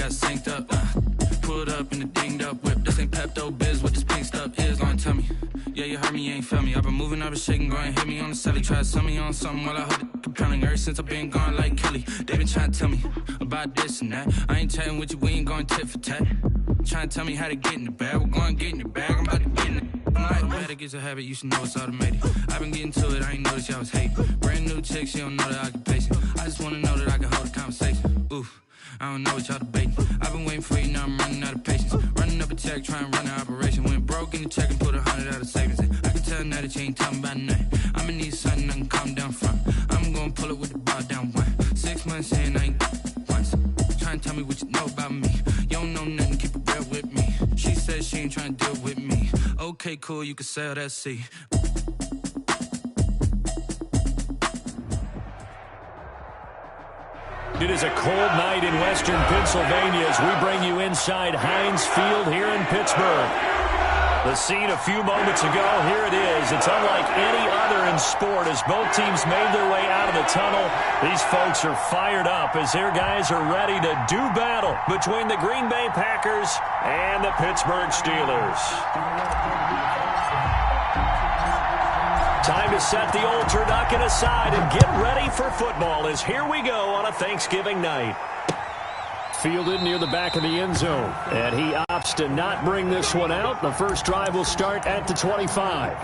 got synced up. Pulled up in the dinged up whip. This ain't Pepto-Biz, what this pink stuff is. Gonna tell me, yeah, you heard me, you ain't felt me. I've been moving, I've been shaking, go and hit me on the celly. Try to sell me on something while I hold it compelling. Ever since I've been gone like Kelly, they been trying to tell me about this and that. I ain't chatting with you, we ain't going tit for tat. Trying to tell me how to get in the bag, we're going to get in the bag, I'm about to get in it. I'm like, better get a habit, you should know it's automated. I've been getting to it, I ain't noticed y'all was hating. Brand new chick, she don't know the occupation. I just wanna know that I can hold a conversation. Oof, I don't know what y'all debating. I've been waiting for you, now I'm running out of patience. Running up a check, trying to run an operation. Went broke in the check and put 100 out of savings in. I can tell now that you ain't talking about nothing. I'ma need something I can calm down from. I'm gonna pull it with the bar down one. 6 months in, I ain't once. Trying to tell me what you know about me. You don't know nothing, keep it real with me. She said she ain't trying to deal with me. Okay, cool, you can sell that seat. It is a cold night in western Pennsylvania as we bring you inside Heinz Field here in Pittsburgh. The scene a few moments ago, here it is. It's unlike any other in sport as both teams made their way out of the tunnel. These folks are fired up as their guys are ready to do battle between the Green Bay Packers and the Pittsburgh Steelers. Time to set the old turducken aside and get ready for football as here we go on a Thanksgiving night. Fielded near the back of the end zone. And he opts to not bring this one out. The first drive will start at the 25.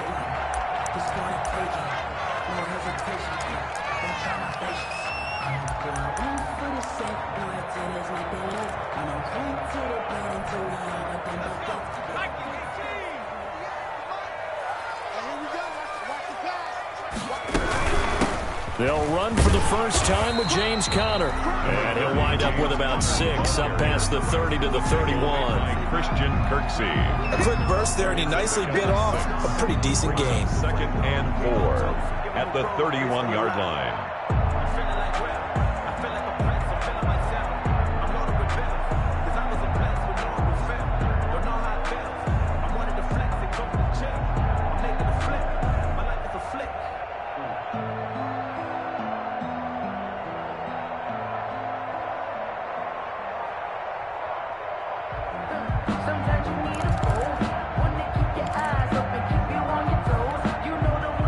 They'll run for the first time with James Conner. And he'll wind up with about 6 up past the 30 to the 31. Christian Kirksey. A quick burst there, and he nicely bit off a pretty decent gain. 2nd and 4 at the 31-yard line.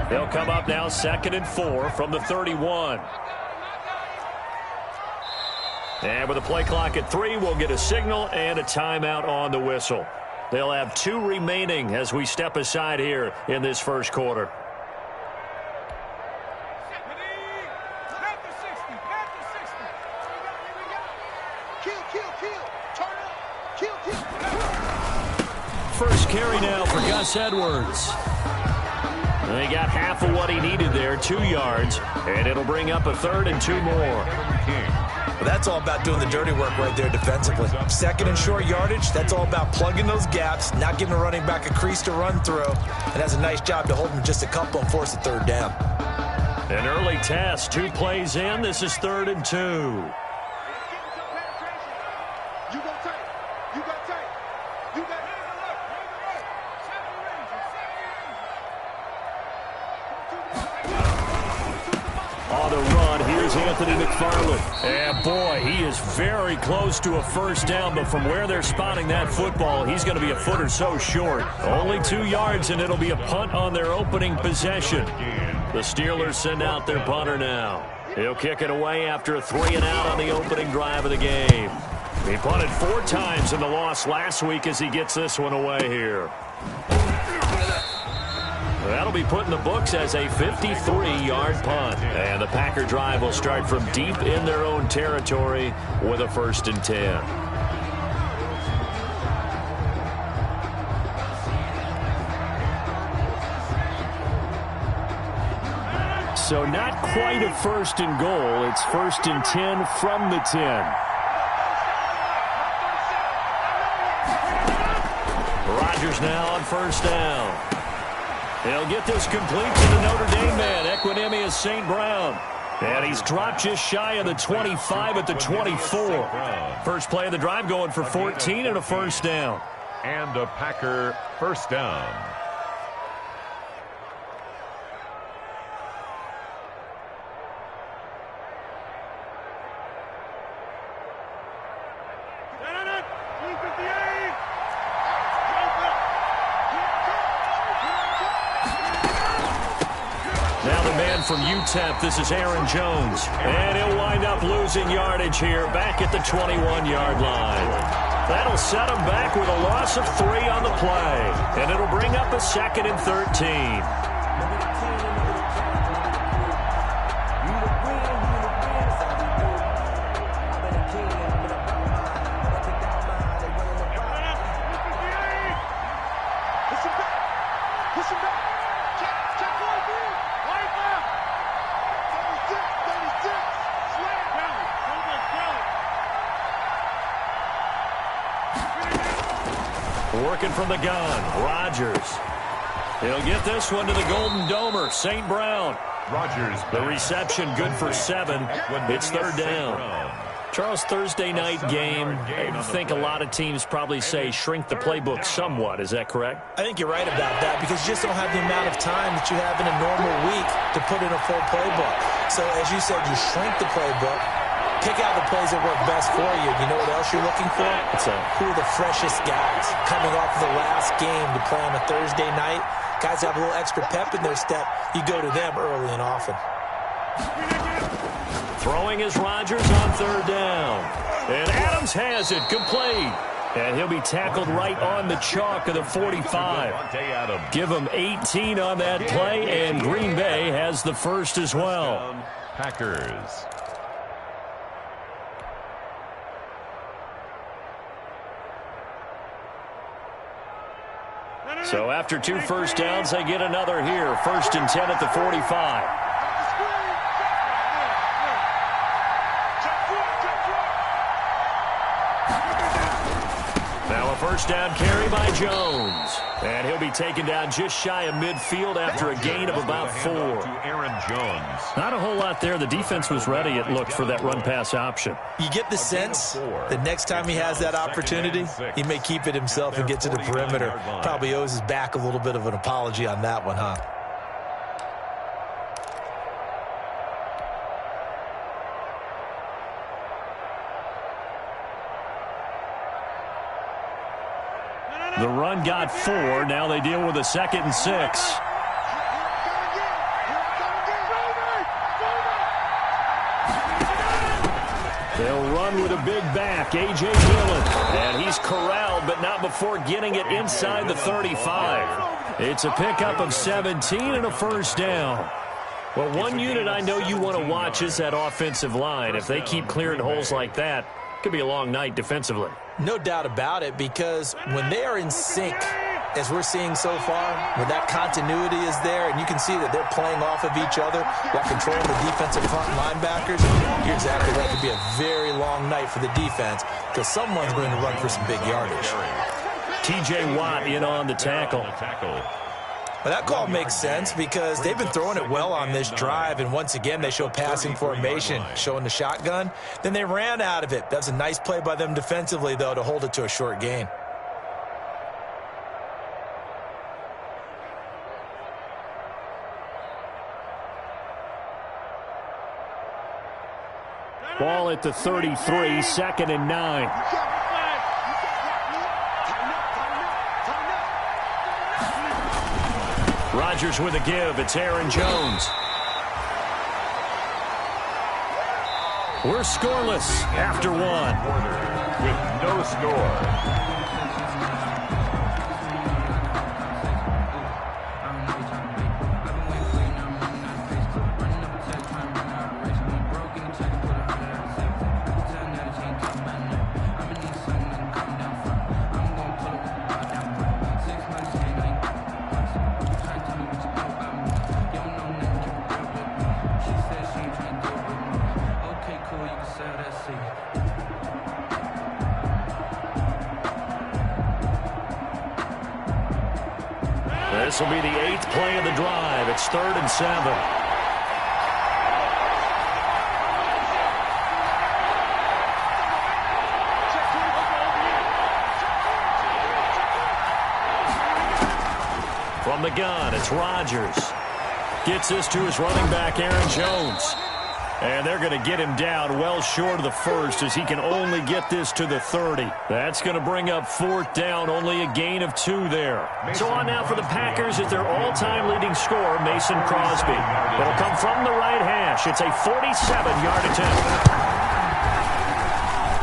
They'll come up now 2nd and 4 from the 31. And with a play clock at 3, we'll get a signal and a timeout on the whistle. They'll have 2 remaining as we step aside here in this first quarter. First carry now for Gus Edwards. He got half of what he needed there, 2 yards, and it'll bring up a 3rd and 2 more. Well, that's all about doing the dirty work right there defensively. 2nd and short yardage, that's all about plugging those gaps, not giving a running back a crease to run through, and that's a nice job to hold him just a couple and force a 3rd down. An early test, 2 plays in. This is 3rd and 2. Anthony McFarland. And boy, he is very close to a first down, but from where they're spotting that football, he's going to be a foot or so short. Only 2 yards, and it'll be a punt on their opening possession. The Steelers send out their punter now. He'll kick it away after a 3-and-out on the opening drive of the game. He punted 4 times in the loss last week as he gets this one away here. That'll be put in the books as a 53-yard punt. And the Packer drive will start from deep in their own territory with a 1st and 10. So not quite a 1st and goal. It's 1st and 10 from the 10. Rodgers now on 1st down. He'll get this complete to the Notre Dame man, Equinemius St. Brown. And he's dropped just shy of the 25 at the 24. First play of the drive going for 14 and a 1st down. And a Packer 1st down. Now the man from UTEP, this is Aaron Jones. And he'll wind up losing yardage here back at the 21-yard line. That'll set him back with a loss of 3 on the play. And it'll bring up a 2nd and 13. Working from the gun, Rodgers. He'll get this one to the Golden Domer, St. Brown. Rodgers. The reception good for 7. It's 3rd down. Charles, Thursday night game, I think a lot of teams probably say shrink the playbook somewhat. Is that correct? I think you're right about that because you just don't have the amount of time that you have in a normal week to put in a full playbook. So as you said, you shrink the playbook, pick out the plays that work best for you. You know what else you're looking for? Who are the freshest guys coming off the last game to play on a Thursday night? Guys have a little extra pep in their step. You go to them early and often. Throwing is Rodgers on 3rd down. And Adams has it, complete. And he'll be tackled right on the chalk of the 45. Give him 18 on that play, and Green Bay has the first as well. Packers. So after 2 first downs, they get another here. 1st and 10 at the 45. Now a first down carry by Jones. And he'll be taken down just shy of midfield after a gain of about 4. Aaron Jones. Not a whole lot there. The defense was ready, it looked, for that run-pass option. You get the sense that next time he has that opportunity, he may keep it himself and get to the perimeter. Probably owes his back a little bit of an apology on that one, huh? The run got 4. Now they deal with a 2nd and 6. They'll run with a big back, A.J. Dillon. And he's corralled, but not before getting it inside the 35. It's a pickup of 17 and a first down. Well, one unit I know you want to watch is that offensive line. If they keep clearing holes like that, it could be a long night defensively. No doubt about it, because when they are in sync, as we're seeing so far, when that continuity is there, and you can see that they're playing off of each other while controlling the defensive front linebackers, you're exactly right. It could be a very long night for the defense because someone's going to run for some big yardage. T.J. Watt in on the tackle. Well, that call makes sense because they've been throwing it well on this drive, and once again they show passing formation, showing the shotgun. Then they ran out of it. That's a nice play by them defensively, though, to hold it to a short gain. Ball at the 33, 2nd and 9. Rodgers with a give. It's Aaron Jones. We're scoreless after 1. With no score. This will be the 8th play of the drive. It's 3rd and 7. From the gun, it's Rodgers. Gets this to his running back, Aaron Jones. And they're going to get him down well short of the first as he can only get this to the 30. That's going to bring up 4th down, only a gain of 2 there. So on now for the Packers is their all-time leading scorer, Mason Crosby. It'll come from the right hash. It's a 47-yard attempt.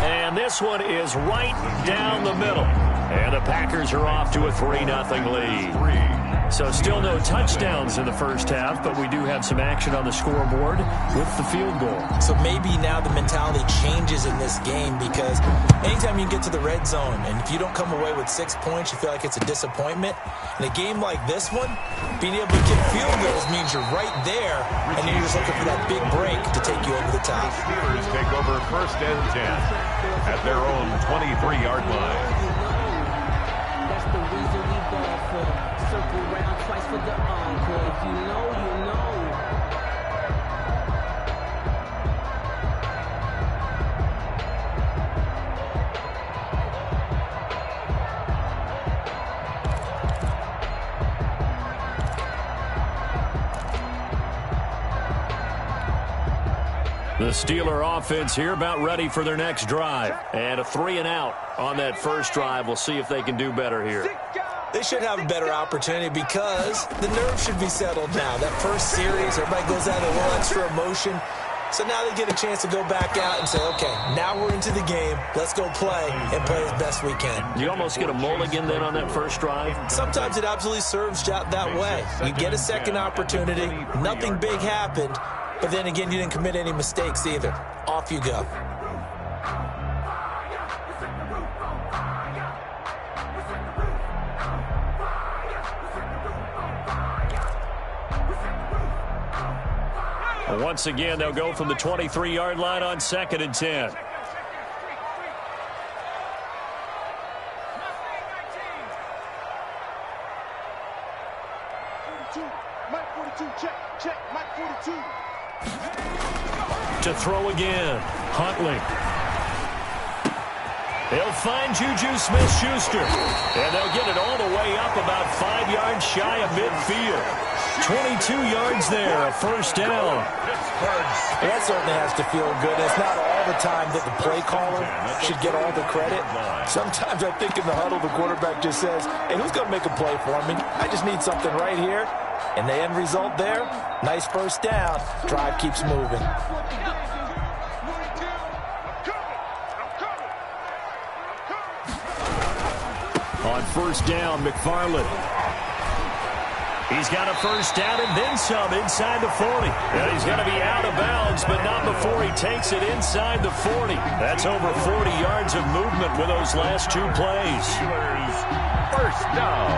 And this one is right down the middle. And the Packers are off to a 3-0 lead. So still no touchdowns in the first half, but we do have some action on the scoreboard with the field goal. So maybe now the mentality changes in this game because anytime you get to the red zone and if you don't come away with 6 points, you feel like it's a disappointment. In a game like this one, being able to kick field goals means you're right there, and then you're just looking for that big break to take you over the top. The Steelers take over 1st and 10 at their own 23-yard line. That's the reason we ball for. Circle round twice for the encore. If you know, you know. The Steeler offense here about ready for their next drive. And a 3-and-out on that first drive. We'll see if they can do better here. They should have a better opportunity because the nerves should be settled now. That first series, everybody goes out with a little extra emotion. So now they get a chance to go back out and say, okay, now we're into the game. Let's go play and play as best we can. You almost get a mulligan then on that first drive? Sometimes it absolutely serves that way. You get a second opportunity. Nothing big happened. But then again, you didn't commit any mistakes either. Off you go. Once again, they'll go from the 23-yard line on 2nd and 10. To throw again, Huntley. They'll find Juju Smith-Schuster, and they'll get it all the way up about 5 yards shy of midfield. 22 yards there, a 1st down. That certainly has to feel good. It's not all the time that the play caller should get all the credit. Sometimes I think in the huddle, the quarterback just says, hey, who's going to make a play for me? I just need something right here. And the end result there, nice 1st down. Drive keeps moving. On 1st down, McFarland. He's got a 1st down and then some inside the 40. And he's going to be out of bounds, but not before he takes it inside the 40. That's over 40 yards of movement with those last 2 plays. 1st down.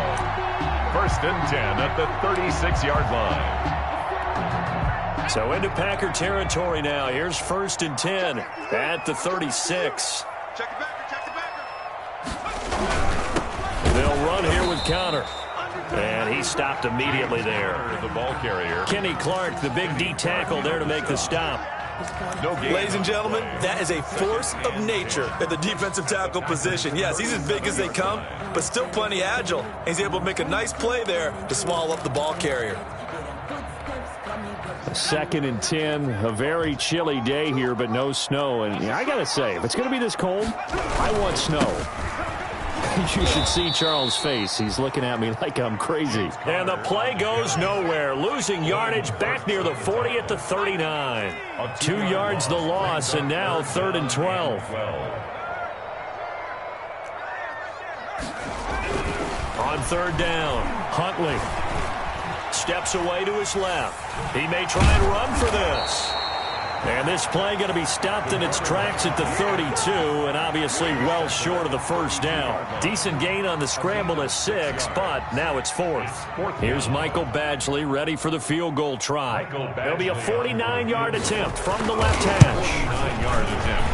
1st and 10 at the 36-yard line. So into Packer territory now. Here's 1st and 10 at the 36. They'll run here with Connor. And he stopped immediately there. The ball carrier. Kenny Clark, the big D tackle there to make the stop. No gain. Ladies and gentlemen, that is a force of nature at the defensive tackle position. Yes, he's as big as they come, but still plenty agile. He's able to make a nice play there to swallow up the ball carrier. 2nd and 10, a very chilly day here, but no snow. And I got to say, if it's going to be this cold, I want snow. You should see Charles' face. He's looking at me like I'm crazy. And the play goes nowhere. Losing yardage back near the 40 at the 39. 2 yards the loss, and now 3rd and 12. On 3rd down, Huntley steps away to his left. He may try and run for this. And this play going to be stopped in its tracks at the 32, and obviously well short of the 1st down. Decent gain on the scramble to 6, but now it's 4th. Here's Michael Badgley ready for the field goal try. It'll be a 49-yard attempt from the left hash. 49-yard attempt.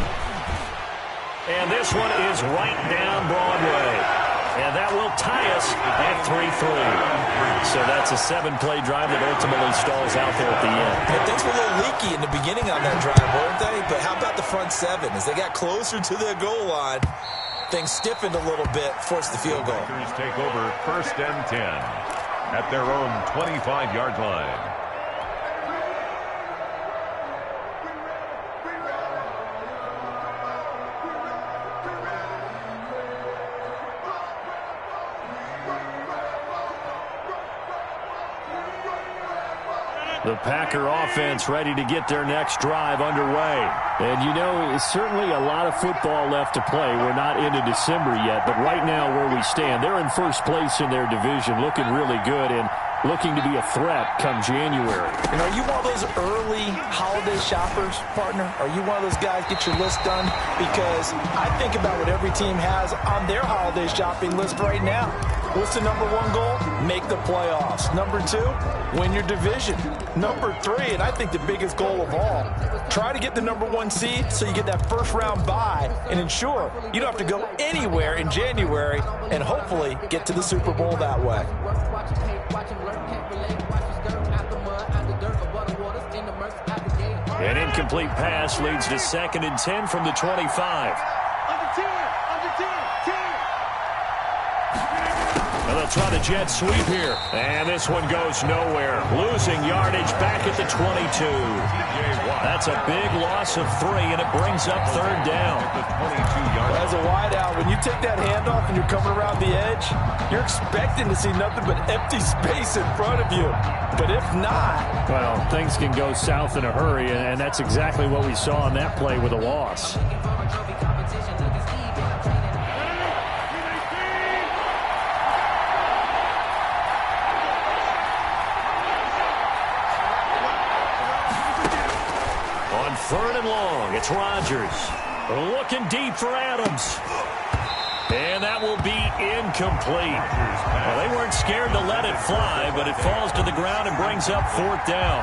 And this one is right down Broadway. And that will tie us at 3-3. So that's a 7-play drive that ultimately stalls out there at the end. And things were a little leaky in the beginning on that drive, weren't they? But how about the front 7? As they got closer to their goal line, things stiffened a little bit, forced the field goal. Packers take over 1st and 10 at their own 25-yard line. The Packer offense ready to get their next drive underway. And, you know, it's certainly a lot of football left to play. We're not into December yet, but right now where we stand, they're in first place in their division, looking really good and looking to be a threat come January. You know, are you one of those early holiday shoppers, partner? Are you one of those guys get your list done? Because I think about what every team has on their holiday shopping list right now. What's the number one goal? Make the playoffs. Number two, win your division. Number three, and I think the biggest goal of all, try to get the number one seed so you get that first round bye and ensure you don't have to go anywhere in January and hopefully get to the Super Bowl that way. An incomplete pass leads to 2nd and 10 from the 25. And they'll try the jet sweep here. And this one goes nowhere. Losing yardage back at the 22. That's a big loss of 3, and it brings up 3rd down. As a wideout, when you take that handoff and you're coming around the edge, you're expecting to see nothing but empty space in front of you. But if not... Well, things can go south in a hurry, and that's exactly what we saw on that play with a loss. On 3rd and long, it's Rodgers. Looking deep for Adams. And that will be incomplete. Well, they weren't scared to let it fly, but it falls to the ground and brings up 4th down.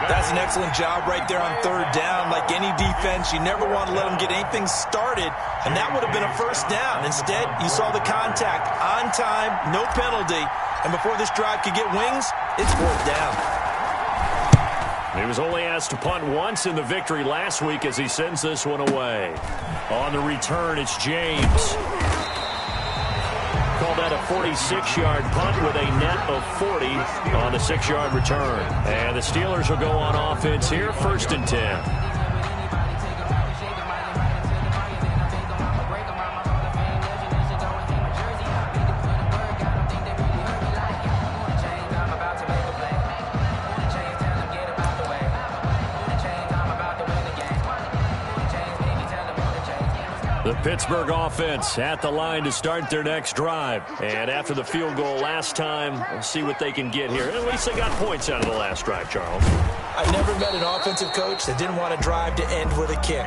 That's an excellent job right there on 3rd down. Like any defense, you never want to let them get anything started, and that would have been a 1st down. Instead, you saw the contact on time, no penalty, and before this drive could get wings, it's 4th down. He was only asked to punt once in the victory last week as he sends this one away. On the return, it's James. Called that a 46-yard punt with a net of 40 on the 6-yard return. And the Steelers will go on offense here, 1st and 10. The Pittsburgh offense at the line to start their next drive. And after the field goal last time, we'll see what they can get here. At least they got points out of the last drive, Charles. I've never met an offensive coach that didn't want a drive to end with a kick.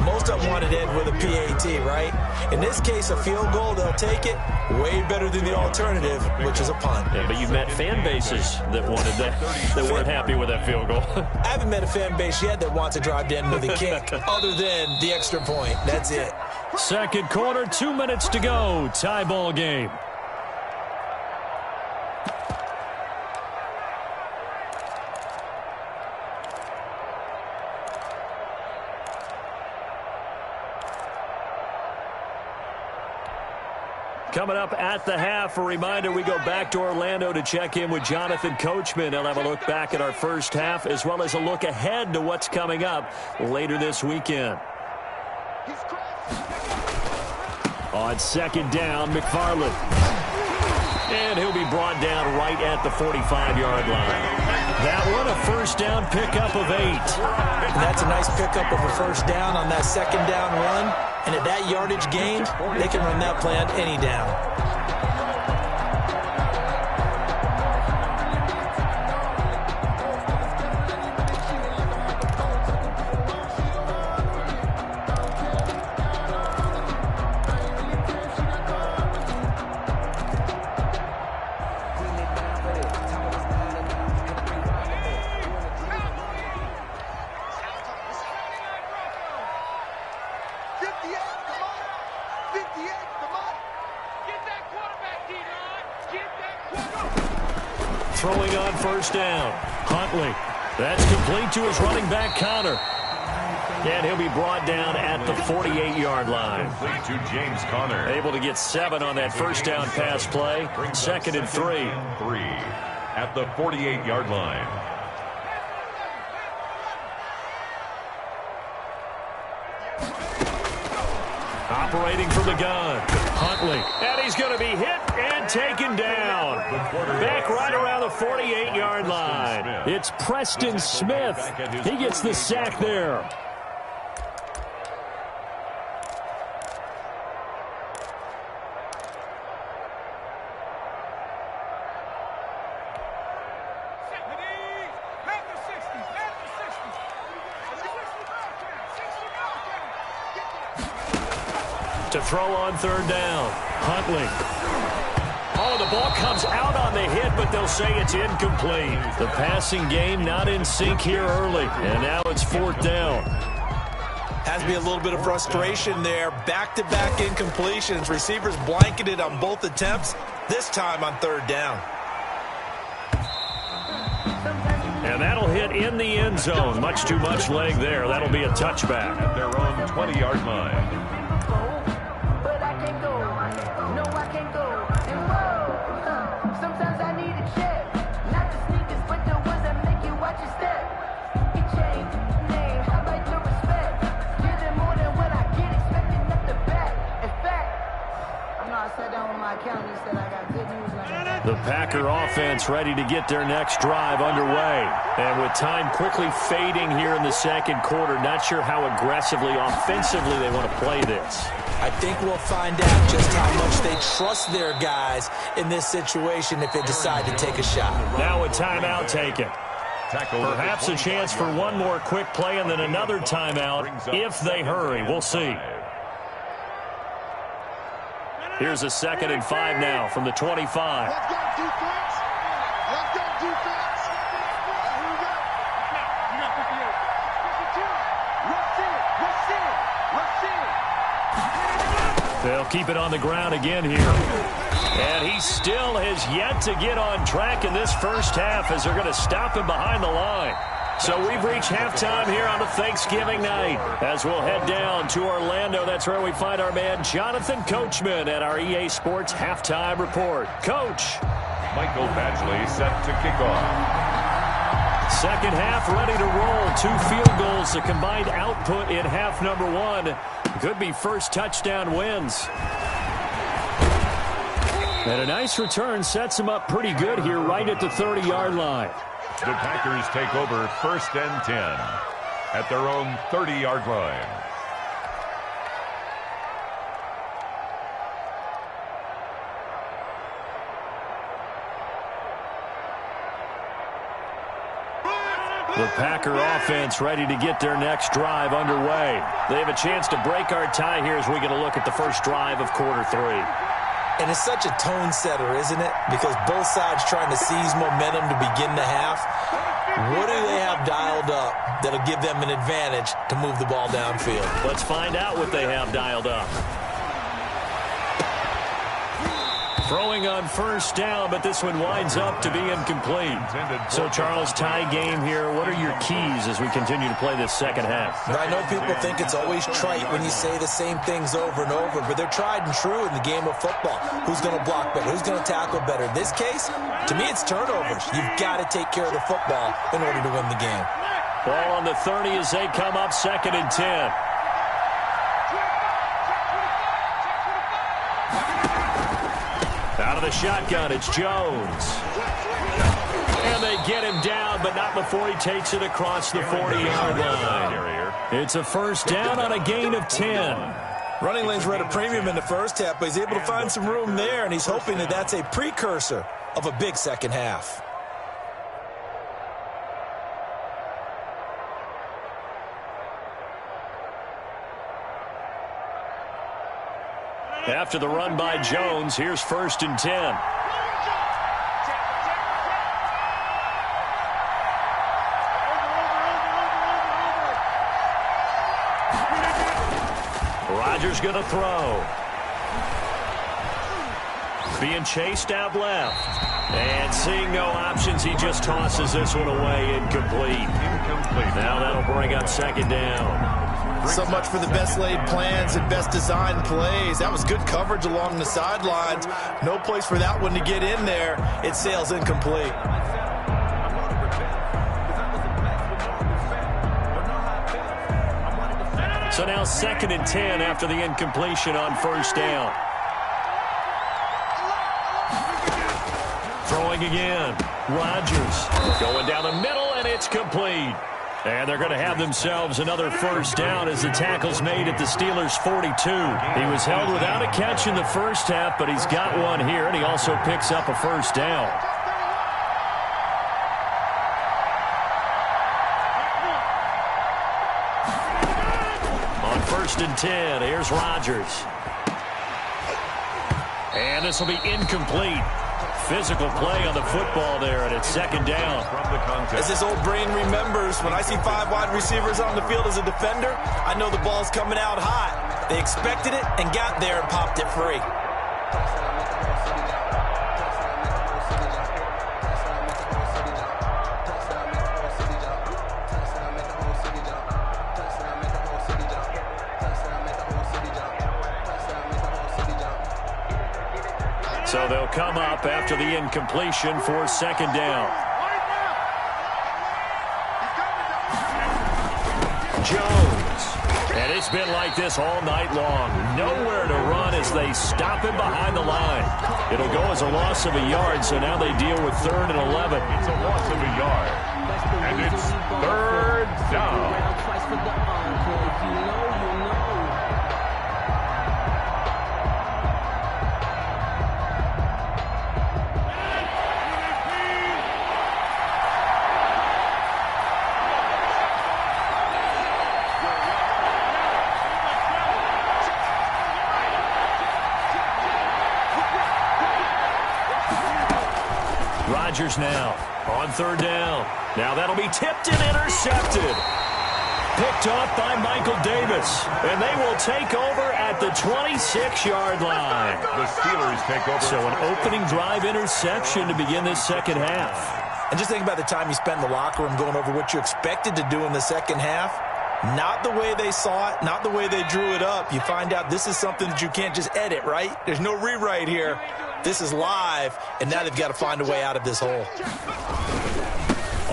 Most of them wanted to end with a PAT, right? In this case, a field goal, they'll take it. Way better than the alternative, which is a punt. Yeah, but you've met fan bases that wanted that, that weren't happy with that field goal. I haven't met a fan base yet that wants a drive to end with a kick, other than the extra point. That's it. Second quarter, 2 minutes to go. Tie ball game. Coming up at the half, a reminder, we go back to Orlando to check in with Jonathan Coachman. He'll have a look back at our first half as well as a look ahead to what's coming up later this weekend. On 2nd down, McFarland. And he'll be brought down right at the 45-yard line. That one, a 1st down pickup of 8. And that's a nice pickup of a 1st down on that 2nd down run. And at that yardage gained, they can run that play on any down. Throwing on 1st down. Huntley. That's complete to his running back, Connor. And he'll be brought down at the 48-yard line. Complete to James Conner. Able to get 7 on that 1st down pass play. 2nd and 3. 3 at the 48-yard line. Operating from the gun. Huntley. And he's going to be hit and taken down. Back right around the 48-yard line. It's Preston Smith. He gets the sack there. To throw on third down. Huntley. Oh, the ball comes out on the hit, but they'll say it's incomplete. The passing game not in sync here early, and now it's fourth down. Has to be a little bit of frustration there. Back-to-back incompletions. Receivers blanketed on both attempts, this time on third down. And that'll hit in the end zone. Much too much leg there. That'll be a touchback. At their own 20-yard line. The Packer offense ready to get their next drive underway. And with time quickly fading here in the second quarter, not sure how aggressively, offensively they want to play this. I think we'll find out just how much they trust their guys in this situation if they decide to take a shot. Now a timeout taken. Perhaps a chance for one more quick play and then another timeout if they hurry. We'll see. Here's a 2nd and 5 now from the 25. Let's go, defense. Let's go, defense. Here we go. You got 58. 52. Let's see it. They'll keep it on the ground again here. And he still has yet to get on track in this first half as they're going to stop him behind the line. So we've reached halftime here on a Thanksgiving night. As we'll head down to Orlando, that's where we find our man Jonathan Coachman at our EA Sports Halftime Report. Coach. Michael Badgley set to kick off. Second half ready to roll. 2 field goals, the combined output in half number 1. Could be first touchdown wins. And a nice return sets him up pretty good here right at the 30-yard line. The Packers take over 1st and 10 at their own 30-yard line. The Packer offense ready to get their next drive underway. They have a chance to break our tie here as we get a look at the first drive of quarter 3. And it's such a tone setter, isn't it? Because both sides trying to seize momentum to begin the half. What do they have dialed up that'll give them an advantage to move the ball downfield? Let's find out what they have dialed up. Throwing on first down, but this one winds up to be incomplete. So, Charles, tie game here. What are your keys as we continue to play this second half? I know people think it's always trite when you say the same things over and over, but they're tried and true in the game of football. Who's going to block better? Who's going to tackle better? In this case, to me, it's turnovers. You've got to take care of the football in order to win the game. Ball on the 30 as they come up 2nd and 10. Out of the shotgun, it's Jones. And they get him down, but not before he takes it across the 40-yard line. It's a first down on a gain of 10. Running lanes were at a premium in the first half, but he's able to find some room there, and he's hoping that that's a precursor of a big second half. After the run by Jones, here's 1st and 10. Rodgers going to throw. Being chased out left. And seeing no options, he just tosses this one away incomplete. Now that'll bring up 2nd down. So much for the best laid plans and best designed plays. That was good coverage along the sidelines. No place for that one to get in there. It sails incomplete. So now 2nd and 10 after the incompletion on first down. Throwing again. Rodgers going down the middle, and it's complete. And they're going to have themselves another first down as the tackle's made at the Steelers' 42. He was held without a catch in the first half, but he's got one here, and he also picks up a first down. On 1st and 10, here's Rodgers. And this will be incomplete. Physical play on the football there, and it's 2nd down. As this old brain remembers, when I see 5 wide receivers on the field as a defender, I know the ball's coming out hot. They expected it and got there and popped it free. So they'll come up after the incompletion for 2nd down. Jones. And it's been like this all night long. Nowhere to run as they stop him behind the line. It'll go as a loss of a yard, so now they deal with 3rd and 11. It's a loss of a yard. And it's 3rd down. Rodgers now on 3rd down. Now that'll be tipped and intercepted. Picked off by Michael Davis. And they will take over at the 26-yard line. The Steelers take over. So an opening drive interception to begin this 2nd half. And just think about the time you spent in the locker room going over what you expected to do in the 2nd half. Not the way they saw it, not the way they drew it up. You find out this is something that you can't just edit, right? There's no rewrite here. This is live, and now they've got to find a way out of this hole.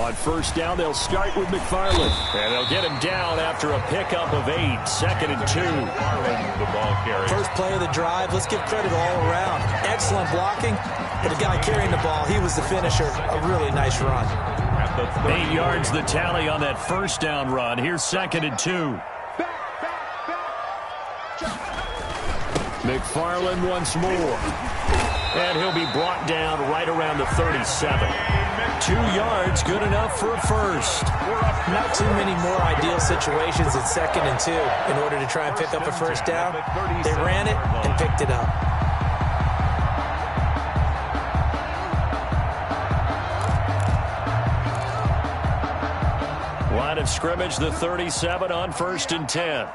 On 1st down, they'll start with McFarland. And they'll get him down after a pickup of 8, 2nd and 2. The ball carrier. First play of the drive, let's give credit all around. Excellent blocking, but the guy carrying the ball, he was the finisher. A really nice run. 8 yards the tally on that 1st down run. Here's 2nd and 2. McFarland once more. And he'll be brought down right around the 37. 2 yards, good enough for a first. Not too many more ideal situations at 2nd and 2 in order to try and pick up a first down. They ran it and picked it up. Line of scrimmage, the 37 on 1st and 10.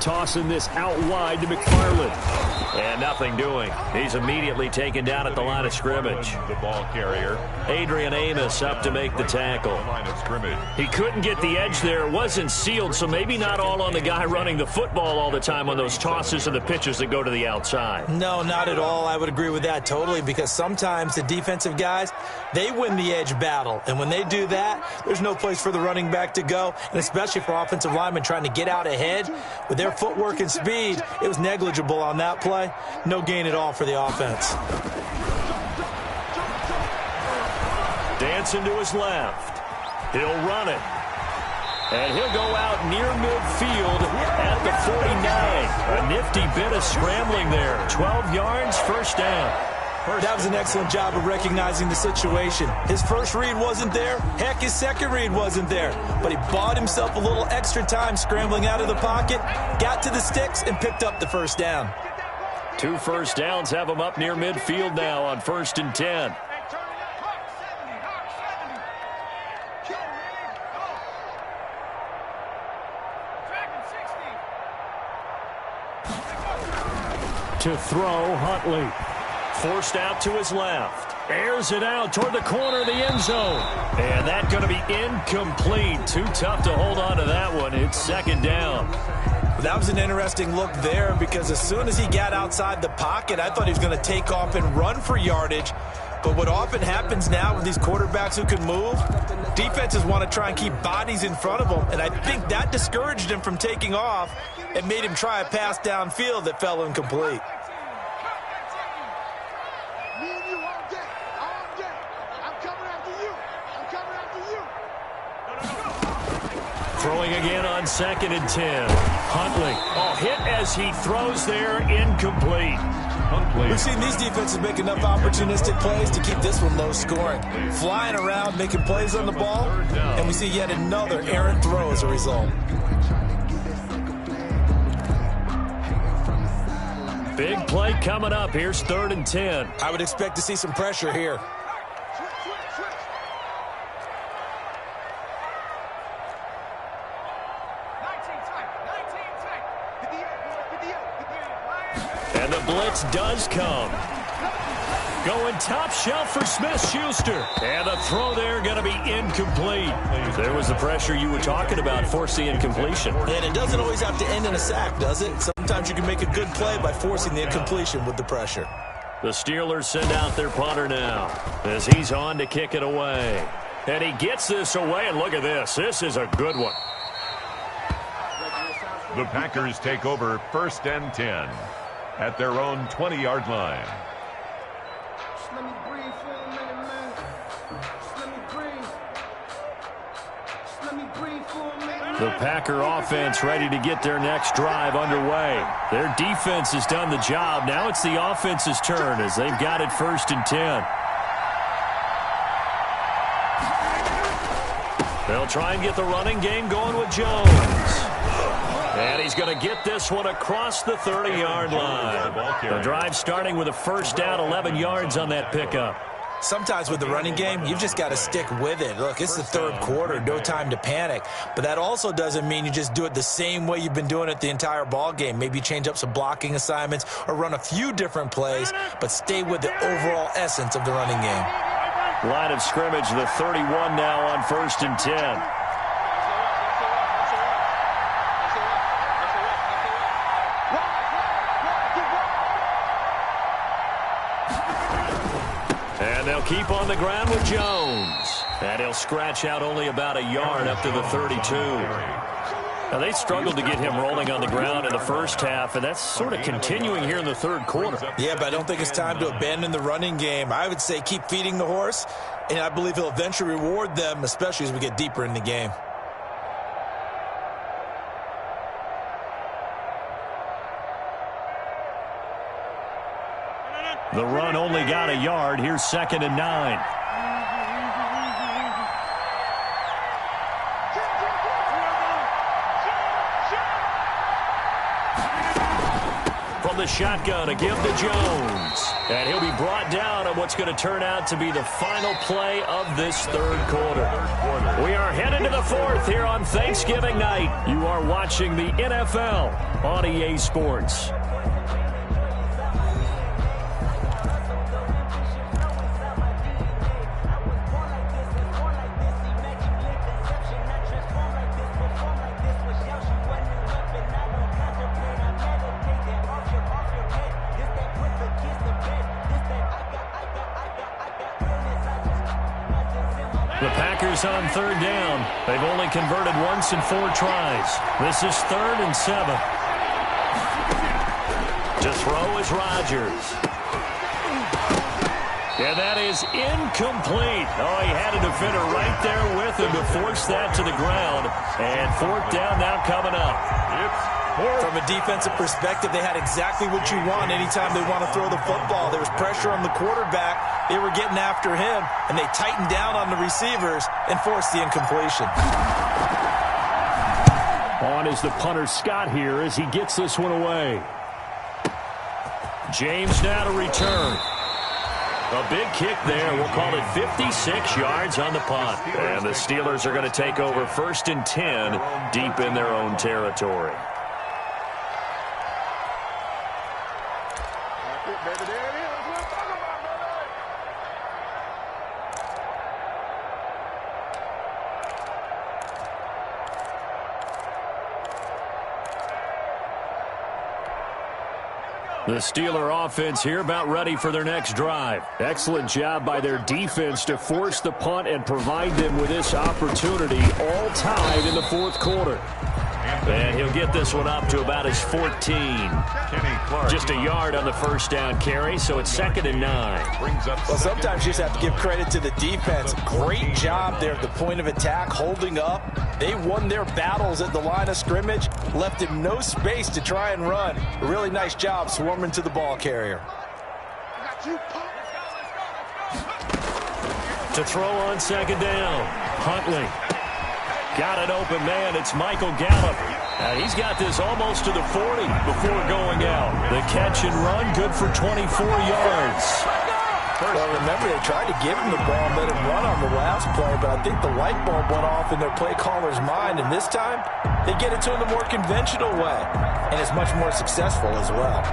Tossing this out wide to McFarland. And nothing doing. He's immediately taken down at the line of scrimmage. The ball carrier. Adrian Amos up to make the tackle. Line of scrimmage. He couldn't get the edge there. It wasn't sealed, so maybe not all on the guy running the football all the time on those tosses and the pitches that go to the outside. No, not at all. I would agree with that totally, because sometimes the defensive guys, they win the edge battle. And when they do that, there's no place for the running back to go, and especially for offensive linemen trying to get out ahead. With their footwork and speed, it was negligible on that play. No gain at all for the offense. Dancing to his left. He'll run it. And he'll go out near midfield at the 49. A nifty bit of scrambling there. 12 yards, first down. That was an excellent job of recognizing the situation. His first read wasn't there. Heck, his second read wasn't there. But he bought himself a little extra time scrambling out of the pocket, got to the sticks, and picked up the first down. 2 first downs have him up near midfield now on 1st and 10. To throw, Huntley. Forced out to his left. Airs it out toward the corner of the end zone. And that's going to be incomplete. Too tough to hold on to that one. It's 2nd down. That was an interesting look there, because as soon as he got outside the pocket, I thought he was going to take off and run for yardage. But what often happens now with these quarterbacks who can move, defenses want to try and keep bodies in front of them, and I think that discouraged him from taking off and made him try a pass downfield that fell incomplete. Me and you all day. All day. I'm coming after you. I'm coming after you. Throwing again on 2nd and 10. Huntley. Oh, hit as he throws there, incomplete. We've seen these defenses make enough opportunistic plays to keep this one low scoring. Flying around, making plays on the ball, and we see yet another errant throw as a result. Big play coming up. Here's 3rd and 10. I would expect to see some pressure here. And the blitz does come. Going top shelf for Smith-Schuster. And the throw there going to be incomplete. There was the pressure you were talking about, forcing incompletion. And it doesn't always have to end in a sack, does it? Sometimes you can make a good play by forcing the incompletion with the pressure. The Steelers send out their punter now as he's on to kick it away. And he gets this away, and look at this. This is a good one. The Packers take over 1st and 10 at their own 20-yard line. Just let me breathe for a minute, man. Just let me breathe. Just let me breathe for a minute. The Packer offense ready to get their next drive underway. Their defense has done the job. Now it's the offense's turn as they've got it 1st and 10. They'll try and get the running game going with Jones. And he's going to get this one across the 30-yard line. The drive starting with a 1st down, 11 yards on that pickup. Sometimes with the running game, you've just got to stick with it. Look, it's the 3rd quarter, no time to panic. But that also doesn't mean you just do it the same way you've been doing it the entire ball game. Maybe change up some blocking assignments or run a few different plays, but stay with the overall essence of the running game. Line of scrimmage, the 31 now on 1st and 10. And they'll keep on the ground with Jones. And he'll scratch out only about a yard up to the 32. Now, they struggled to get him rolling on the ground in the first half, and that's sort of continuing here in the 3rd quarter. Yeah, but I don't think it's time to abandon the running game. I would say keep feeding the horse, and I believe he'll eventually reward them, especially as we get deeper in the game. The run only got a yard. Here's 2nd and 9. From the shotgun, a give to Jones. And he'll be brought down on what's going to turn out to be the final play of this 3rd quarter. We are headed to the 4th here on Thanksgiving night. You are watching the NFL on EA Sports. The Packers on 3rd down. They've only converted once in 4 tries. This is 3rd and 7. To throw is Rodgers. And that is incomplete. Oh, he had a defender right there with him to force that to the ground. And 4th down now coming up. From a defensive perspective, they had exactly what you want anytime they want to throw the football. There was pressure on the quarterback. They were getting after him, and they tightened down on the receivers and forced the incompletion. On is the punter Scott here as he gets this one away. James now to return. A big kick there. We'll call it 56 yards on the punt. And the Steelers are going to take over 1st and 10 deep in their own territory. The Steeler offense here about ready for their next drive. Excellent job by their defense to force the punt and provide them with this opportunity, all tied in the fourth quarter. And he'll get this one up to about his 14. Just a yard on the first down carry, so it's 2nd and 9. Well, sometimes you just have to give credit to the defense. Great job there at the point of attack, holding up. They won their battles at the line of scrimmage, left him no space to try and run. A really nice job swarming to the ball carrier. To throw on 2nd down, Huntley. Got an open man. It's Michael Gallup. He's got this almost to the 40 before going out. The catch and run, good for 24 yards. Well, remember, they tried to give him the ball and let him run on the last play, but I think the light bulb went off in their play caller's mind, and this time they get it to him the more conventional way, and it's much more successful as well.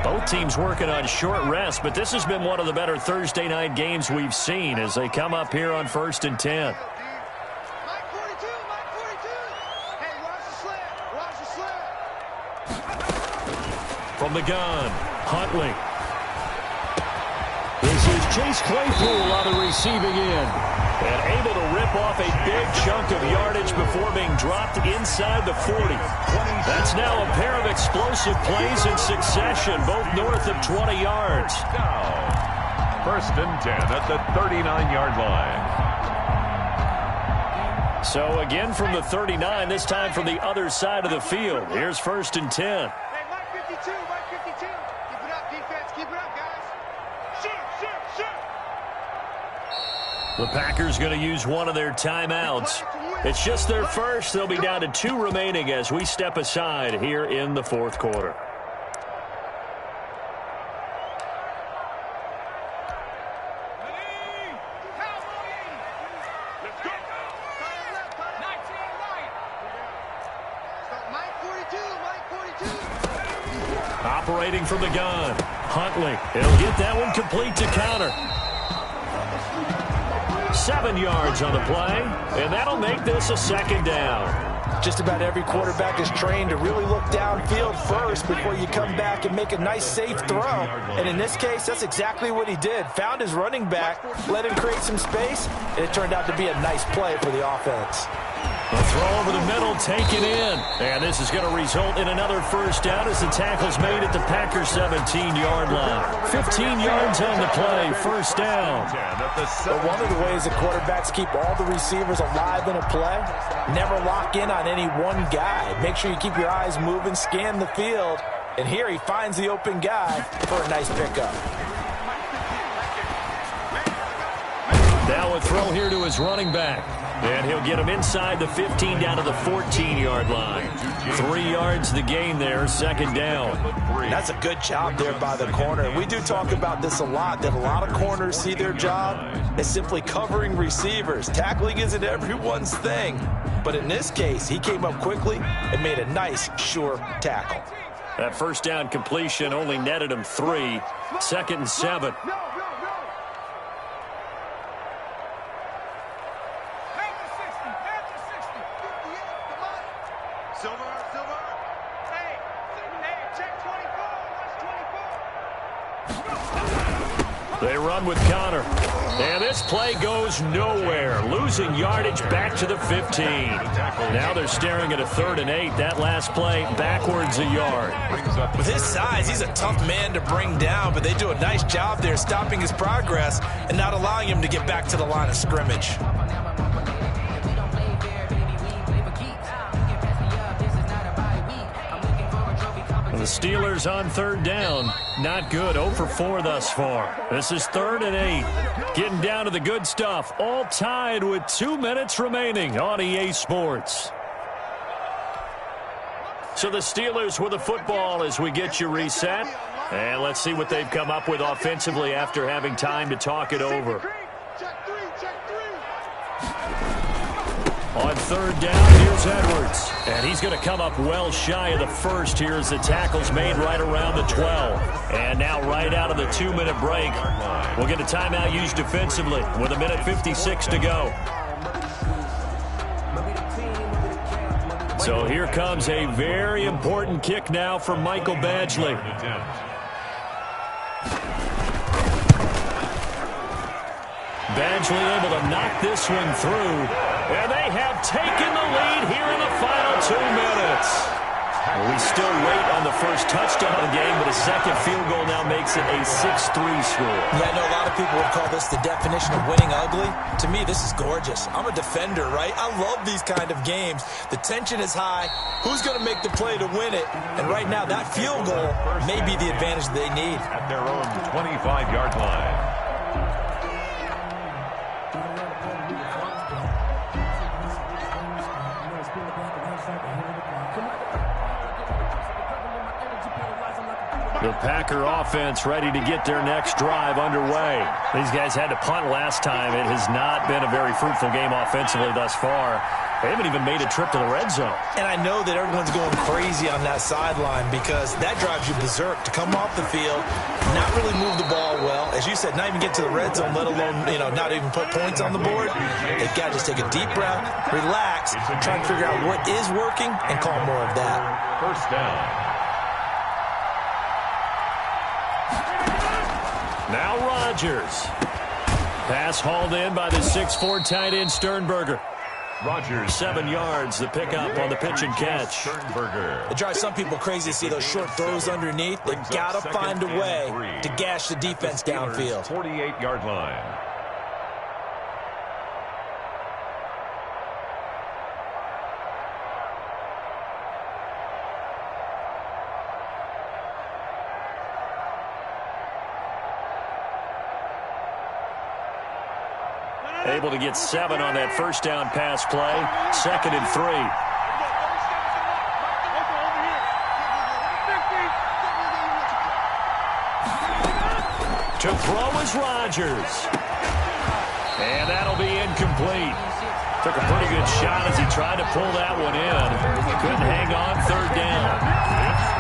Both teams working on short rest, but this has been one of the better Thursday night games we've seen as they come up here on 1st and 10. From the gun, Huntley. This is Chase Claypool on the receiving end. And able to rip off a big chunk of yardage before being dropped inside the 40. That's now a pair of explosive plays in succession, both north of 20 yards. 1st and 10 at the 39-yard line. So again from the 39, this time from the other side of the field. Here's 1st and 10. The Packers going to use one of their timeouts. It's just their first. They'll be down to 2 remaining as we step aside here in the fourth quarter. Operating from the gun, Huntley. He'll get that one complete to counter. 7 yards on the play, and that'll make this a 2nd down. Just about every quarterback is trained to really look downfield first before you come back and make a nice, safe throw. And in this case, that's exactly what he did. Found his running back, let him create some space, and it turned out to be a nice play for the offense. A throw over the middle, taken in. And this is going to result in another first down as the tackle's made at the Packers' 17-yard line. 15 yards on the play, 1st down. But one of the ways that quarterbacks keep all the receivers alive in a play, never lock in on any one guy. Make sure you keep your eyes moving, scan the field. And here he finds the open guy for a nice pickup. Now a throw here to his running back. And he'll get him inside the 15 down to the 14-yard line. 3 yards the gain there, 2nd down. That's a good job there by the corner. We do talk about this a lot, that a lot of corners see their job as simply covering receivers. Tackling isn't everyone's thing. But in this case, he came up quickly and made a nice, sure tackle. That first down completion only netted him 3. 2nd and 7. They run with Connor. And this play goes nowhere. Losing yardage back to the 15. Now they're staring at a 3rd and 8. That last play backwards a yard. With his size, he's a tough man to bring down, but they do a nice job there stopping his progress and not allowing him to get back to the line of scrimmage. The Steelers on 3rd down. Not good. 0 for 4 thus far. This is 3rd and 8. Getting down to the good stuff. All tied with 2 minutes remaining on EA Sports. So the Steelers with the football as we get you reset. And let's see what they've come up with offensively after having time to talk it over. On 3rd down, here's Edwards. And he's going to come up well shy of the first here as the tackle's made right around the 12. And now right out of the 2-minute break, we'll get a timeout used defensively with 1:56 to go. So here comes a very important kick now from Michael Badgley. Badgley able to knock this one through. And they have taken the lead here in the final 2 minutes. We still wait on the first touchdown of the game, but a second field goal now makes it a 6-3 score. Yeah, I know a lot of people would call this the definition of winning ugly. To me, this is gorgeous. I'm a defender, right? I love these kind of games. The tension is high. Who's going to make the play to win it? And right now, that field goal may be the advantage they need. At their own 25-yard line. The Packer offense ready to get their next drive underway. These guys had to punt last time. It has not been a very fruitful game offensively thus far. They haven't even made a trip to the red zone. And I know that everyone's going crazy on that sideline because that drives you berserk to come off the field, not really move the ball well. As you said, not even get to the red zone, let alone, not even put points on the board. They've got to just take a deep breath, relax, try to figure out what is working, and call more of that. First down. Now Rodgers. Pass hauled in by the 6'4" tight end Sternberger. Rodgers, 7 yards, the pickup on the pitch and catch. Sternberger. It drives some people crazy to see those short throws underneath. They've got to find a way to gash the defense downfield. 48-yard line. Able to get 7 on that first down pass play. 2nd and 3. To throw is Rodgers. And that'll be incomplete. Took a pretty good shot as he tried to pull that one in. Couldn't hang on 3rd down.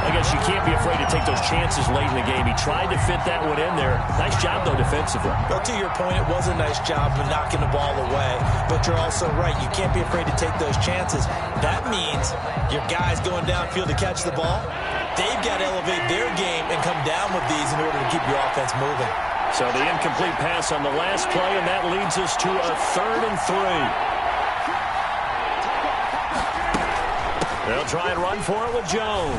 I guess you can't be afraid to take those chances late in the game. He tried to fit that one in there. Nice job, though, defensively. Well, to your point, it was a nice job of knocking the ball away. But you're also right. You can't be afraid to take those chances. That means your guys going downfield to catch the ball, they've got to elevate their game and come down with these in order to keep your offense moving. So the incomplete pass on the last play, and that leads us to a 3rd and 3. They'll try and run for it with Jones.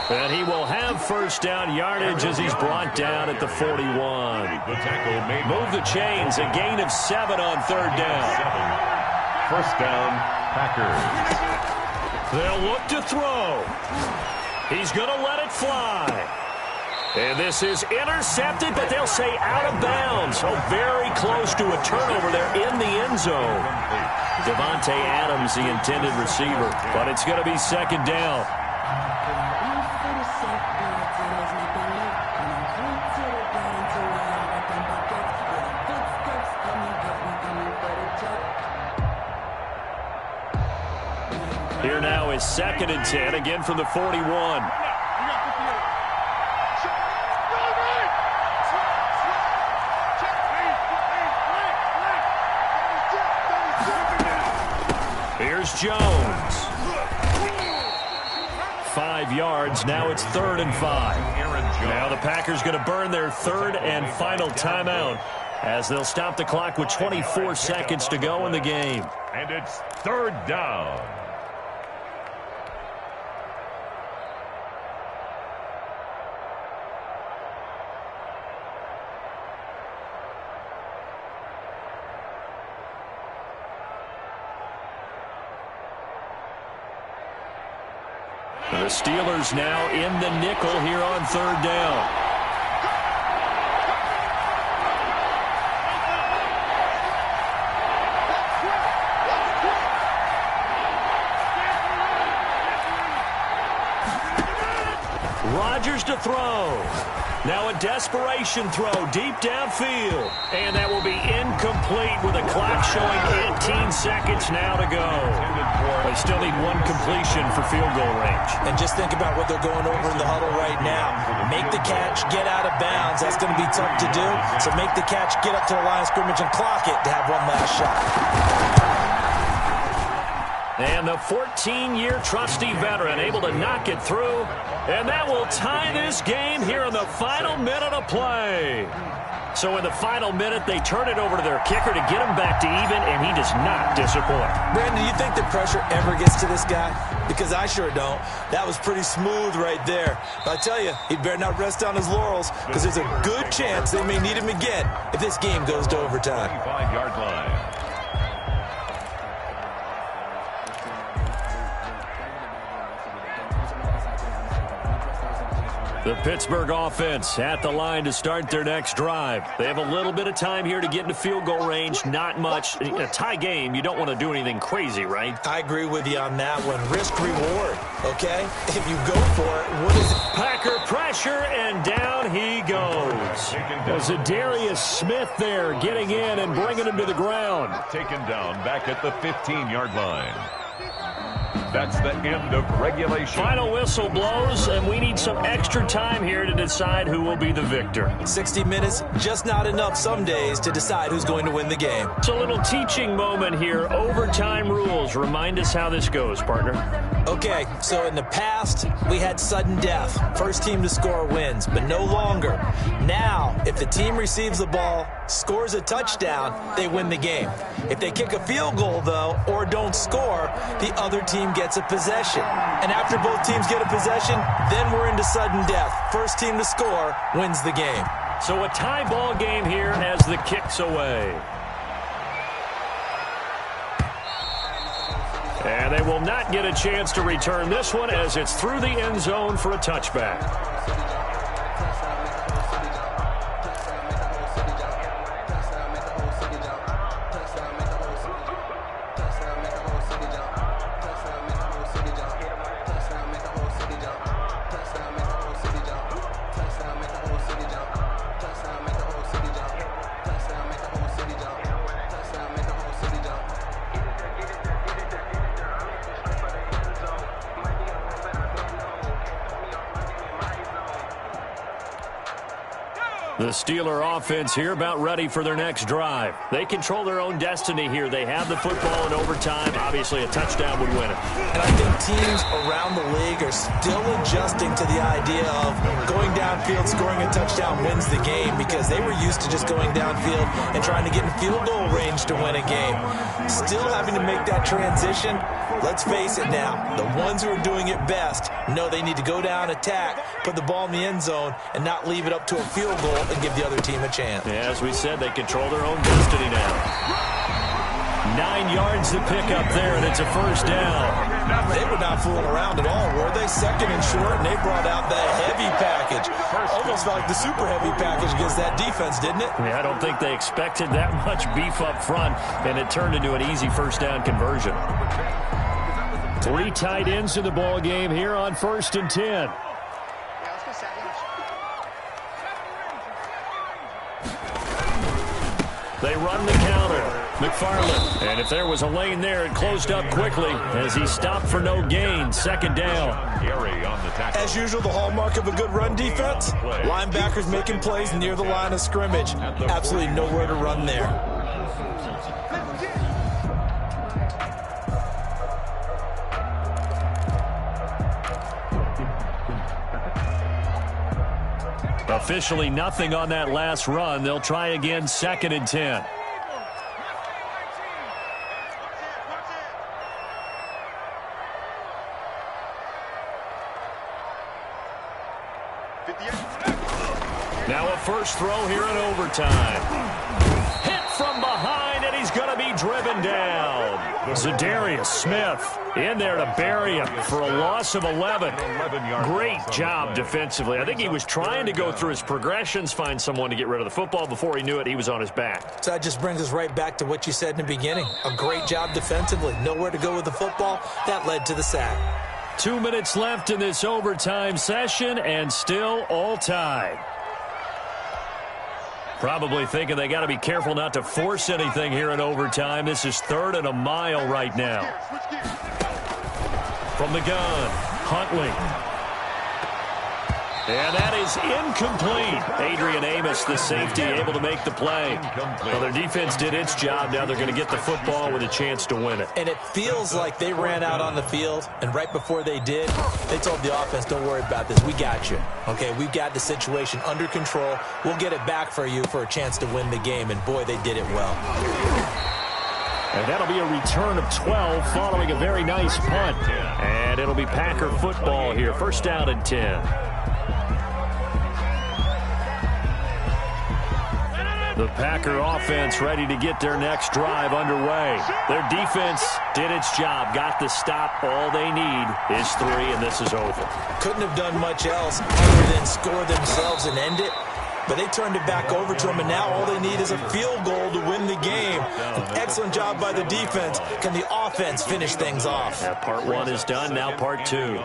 And he will have first down yardage as he's brought down at the 41. Move the chains, a gain of 7 on 3rd down. First down, Packers. They'll look to throw. He's going to let it fly. And this is intercepted, but they'll say out of bounds. So very close to a turnover there in the end zone. Devontae Adams, the intended receiver, but it's going to be 2nd down. Here now is 2nd and 10, again from the 41. Here's Jones. 5 yards. Now it's 3rd and 5. Now the Packers going to burn their 3rd and final timeout as they'll stop the clock with 24 seconds to go in the game. And it's 3rd down. The Steelers now in the nickel here on 3rd down. Rodgers to throw. Now a desperation throw deep downfield. And that will be incomplete with a clock showing 18 seconds now to go. They still need 1 completion for field goal range. And just think about what they're going over in the huddle right now. Make the catch, get out of bounds. That's going to be tough to do. So make the catch, get up to the line of scrimmage, and clock it to have one last shot. And the 14-year trusty veteran able to knock it through. And that will tie this game here in the final minute of play. So in the final minute, they turn it over to their kicker to get him back to even, and he does not disappoint. Brandon, do you think the pressure ever gets to this guy? Because I sure don't. That was pretty smooth right there. But I tell you, he better not rest on his laurels, because there's a good chance they may need him again if this game goes to overtime. 25-yard line. The Pittsburgh offense at the line to start their next drive. They have a little bit of time here to get into field goal range. Not much. In a tie game, you don't want to do anything crazy, right? I agree with you on that one. Risk-reward, okay? If you go for it, what is it? Packer pressure, and down he goes. Zadarius Smith there getting in and bringing him to the ground. Taken down back at the 15-yard line. That's the end of regulation. Final whistle blows, and we need some extra time here to decide who will be the victor. 60 minutes, just not enough some days to decide who's going to win the game. It's a little teaching moment here. Overtime rules. Remind us how this goes, partner. Okay, so in the past, we had sudden death. First team to score wins, but no longer. Now, if the team receives the ball, scores a touchdown, they win the game. If they kick a field goal, though, or don't score, the other team gets a possession. And after both teams get a possession, then we're into sudden death. First team to score wins the game. So a tie ball game here as the kick's away. And they will not get a chance to return this one as it's through the end zone for a touchback. The Steeler offense here about ready for their next drive. They control their own destiny here. They have the football in overtime. Obviously, a touchdown would win it. And I think teams around the league are still adjusting to the idea of going downfield, scoring a touchdown wins the game, because they were used to just going downfield and trying to get in field goal range to win a game. Still having to make that transition. Let's face it now, the ones who are doing it best know they need to go down, attack, put the ball in the end zone, and not leave it up to a field goal and give the other team a chance. Yeah, as we said, they control their own destiny now. 9 yards to pick up there, and it's a first down. They were not fooling around at all, were they? Second and short, and they brought out that heavy package. Almost like the super heavy package against that defense, didn't it? Yeah, I don't think they expected that much beef up front, and it turned into an easy first down conversion. 3 tight ends in the ball game here on 1st and 10. They run the counter. McFarland. And if there was a lane there, it closed up quickly as he stopped for no gain. Second down. As usual, the hallmark of a good run defense, linebackers making plays near the line of scrimmage. Absolutely nowhere to run there. Officially nothing on that last run. They'll try again, 2nd and 10. Now a first throw here in overtime. Hit from behind, and he's going to be driven down. Zadarius Smith in there to bury him for a loss of 11. Great job defensively. I think he was trying to go through his progressions, find someone to get rid of the football. Before he knew it, he was on his back. So that just brings us right back to what you said in the beginning. A great job defensively. Nowhere to go with the football. That led to the sack. 2 minutes left in this overtime session, and still all tied. Probably thinking they got to be careful not to force anything here in overtime. This is 3rd and a mile right now. From the gun, Huntley. And that is incomplete. Adrian Amos, the safety, able to make the play. Well, their defense did its job. Now they're going to get the football with a chance to win it. And it feels like they ran out on the field, and right before they did, they told the offense, don't worry about this. We got you. Okay, we've got the situation under control. We'll get it back for you for a chance to win the game. And, boy, they did it well. And that'll be a return of 12 following a very nice punt. And it'll be Packer football here. First down and 10. The Packer offense ready to get their next drive underway. Their defense did its job, got the stop. All they need is 3, and this is over. Couldn't have done much else other than score themselves and end it. But they turned it back over to them, and now all they need is a field goal to win the game. An excellent job by the defense. Can the offense finish things off? Yeah, part 1 is done, now part 2.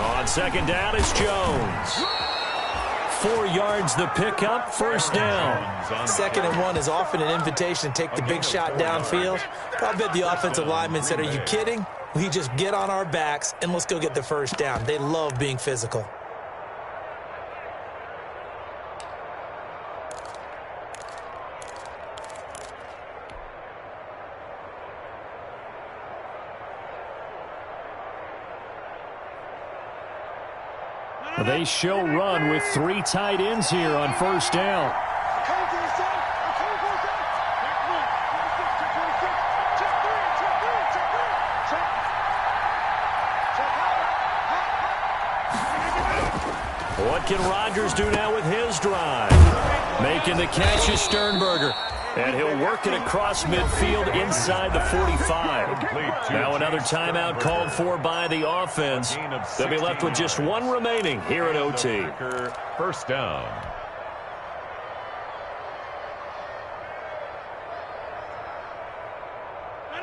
On second down is Jones. 4 yards the pickup, first down. 2nd and 1 is often an invitation to take the big shot downfield. But I bet the offensive lineman said, are you kidding? We just get on our backs and let's go get the first down. They love being physical. They show run with 3 tight ends here on first down. What can Rodgers do now with his drive? Making the catch is Sternberger. And he'll work it across midfield inside the 45. Now another timeout called for by the offense. They'll be left with just 1 remaining here at OT. First down.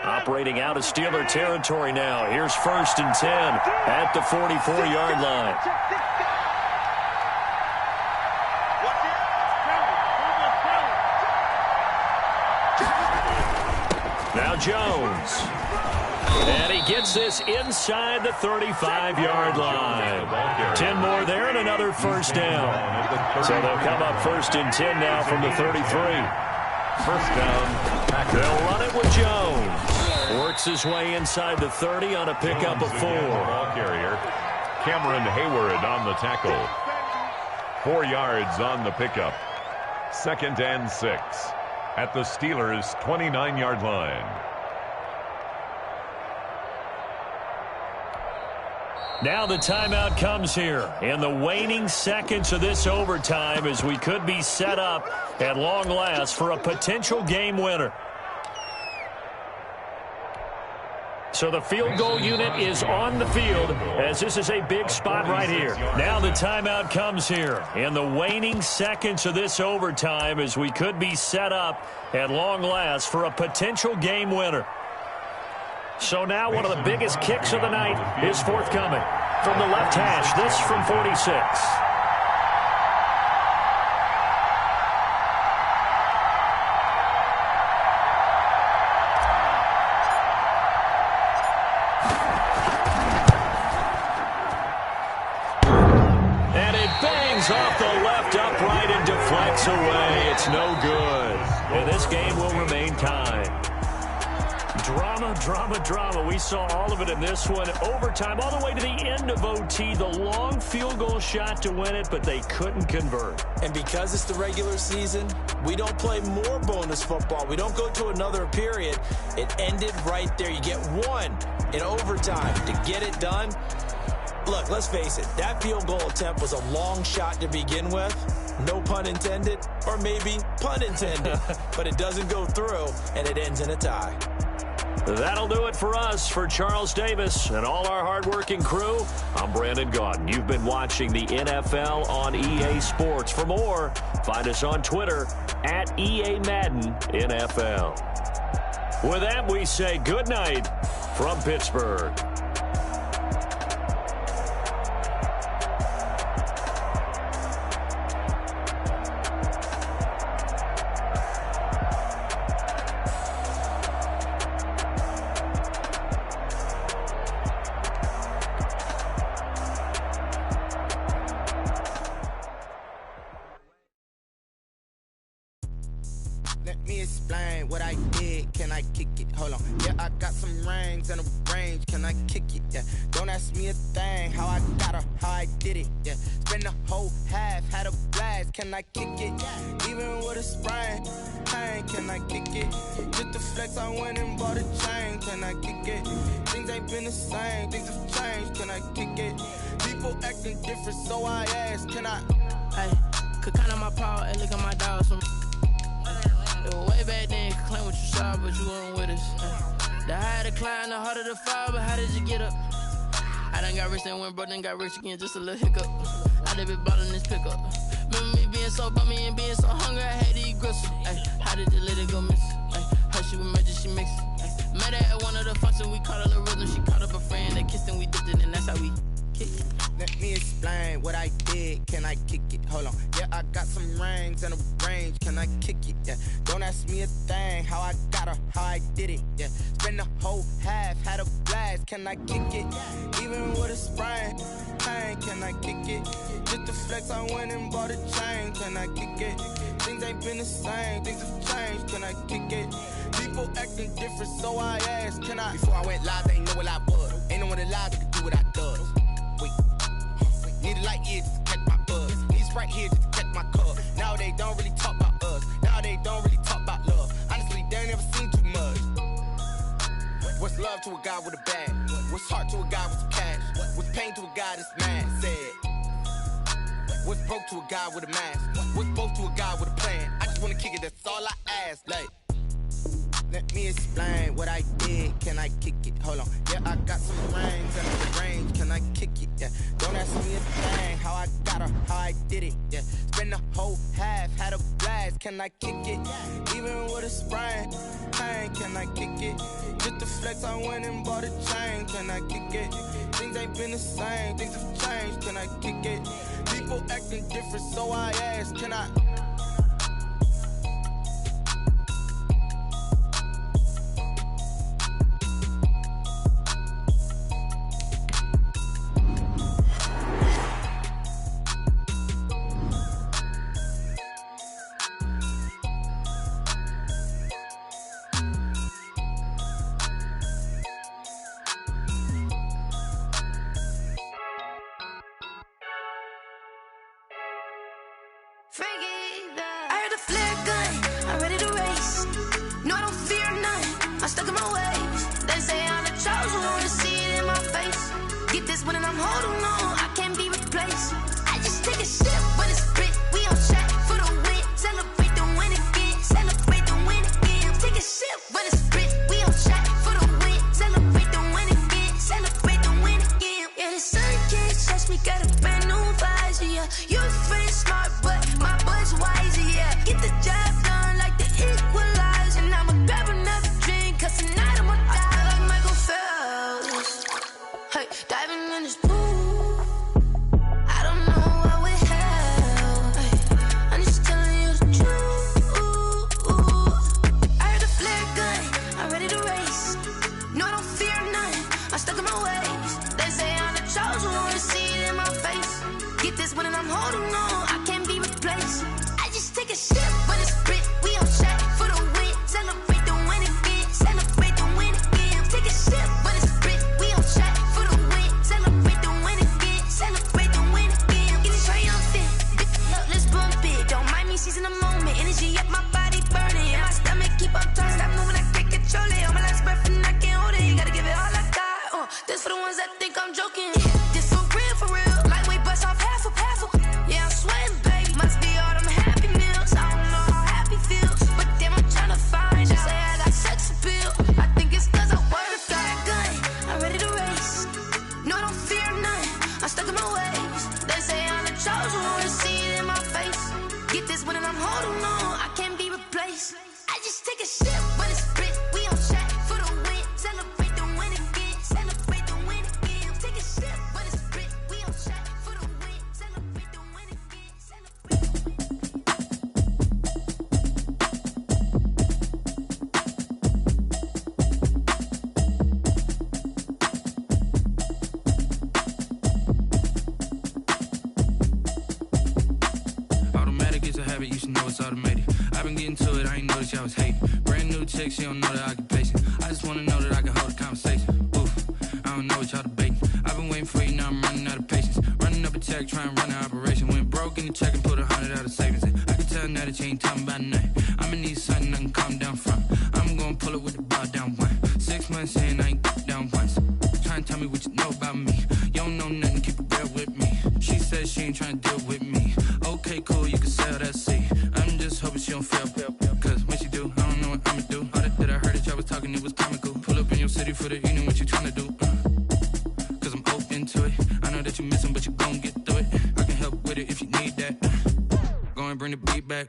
Operating out of Steeler territory now. Here's 1st and 10 at the 44-yard line. Now Jones. And he gets this inside the 35-yard line. 10 more there and another first down. So they'll come up 1st and 10 now from the 33. First down. They'll run it with Jones. Works his way inside the 30 on a pickup of 4. Ball carrier. Cameron Hayward on the tackle. 4 yards on the pickup. 2nd and 6 at the Steelers' 29-yard line. Now the timeout comes here in the waning seconds of this overtime as we could be set up at long last for a potential game winner. So the field goal unit is on the field as this is a big spot right here. Now the timeout comes here in the waning seconds of this overtime as we could be set up at long last for a potential game winner. So now one of the biggest kicks of the night is forthcoming. From the left hash, this from 46. And it bangs off the left upright and deflects away. It's no good. And this game will remain tied. Drama, drama, drama. We saw all of it in this one. Overtime, all the way to the end of OT. The long field goal shot to win it, but they couldn't convert. And because it's the regular season, we don't play more bonus football. We don't go to another period. It ended right there. You get 1 in overtime to get it done. Look, let's face it. That field goal attempt was a long shot to begin with. No pun intended, or maybe pun intended. But it doesn't go through, and it ends in a tie. That'll do it for us. For Charles Davis and all our hardworking crew, I'm Brandon Gaudin. You've been watching the NFL on EA Sports. For more, find us on Twitter at EA Madden NFL. With that, we say good night from Pittsburgh. Let me explain what I did. Can I kick it? Hold on. Yeah, I got some rings and a range. Can I kick it? Yeah. Don't ask me a thing. How I got her, how I did it. Yeah. Spend the whole half, had a blast. Can I kick it? Even with a sprain, pain. Can I kick it? Just to flex, I went and bought a chain. Can I kick it? Things ain't been the same. Things have changed. Can I kick it? People acting different, so I ask. Can I? Hey, could count on my power and look at my dogs. It was way back then, could claim what you saw, but you weren't with us. The higher the climb, the harder the fall, but how did you get up? I done got rich and went broke, then got rich again, just a little hiccup. I done been ballin' this pickup. Remember me being so bummy and being so hungry, I had to eat gristle. Ay, how did you let it go miss? Ay, how she was magic, she mixed. Met her at one of the functions, we caught a little rhythm. She caught up a friend, they kissed and we dipped it, and that's how we kick it. Let me explain what I did. Can I kick it? Hold on. Yeah, I got some rings and a range. Can I kick it? Yeah. Don't ask me a thing. How I got her, how I did it. Yeah. Spend the whole half, had a blast. Can I kick it? Even with a sprain, pain. Can I kick it? Just to flex, I went and bought a chain. Can I kick it? Things ain't been the same. Things have changed. Can I kick it? People acting different, so I asked. Can I? Before I went live, they ain't know what I was. Ain't no one alive that could do what I does. Wait. Need a light here just to catch my buzz. Need Sprite here just to catch my cup. Now they don't really talk about us. Now they don't really talk about love. Honestly, they ain't never seen too much. What's love to a guy with a bag? What's heart to a guy with some cash? What's pain to a guy that's mad? Said. What's broke to a guy with a mask? What's both to a guy with a plan? I just wanna kick it, that's all I ask. Like, let me explain what I did. Can I kick it? Hold on. Yeah, I got some rings and a range. Can I kick it? Yeah. Don't ask me a thing. How I got her, how I did it. Yeah. Spend the whole half, had a blast. Can I kick it? Even with a sprain, pain. Can I kick it? Just to flex, I went and bought a chain. Can I kick it? Things ain't been the same. Things have changed. Can I kick it? People acting different, so I ask. Can I? I've been getting to it, I ain't noticed y'all was hating. Brand new chick, she don't know the occupation. I just wanna know that I can hold a conversation. Oof, I don't know what y'all debating. I've been waiting for you, now I'm running out of patience. Running up a check, trying to run an operation. Went broke in the check and put 100 out of savings in. I can tell now that you ain't talking about nothing. I'ma need something I can calm down from. I'm gonna pull it with the bar down one. 6 months in, I ain't down once. Trying to tell me what you know about me. You don't know nothing, keep it real with me. She says she ain't trying to deal with me. Okay, cool, you can sell that seat. I'm just hoping she don't fail. Cause when she do, I don't know what I'ma do. All that I heard that y'all was talking, it was comical. Pull up in your city for the evening, what you trying to do? Cause I'm open to it. I know that you missing, but you gon' get through it. I can help with it if you need that. Go and bring the beat back.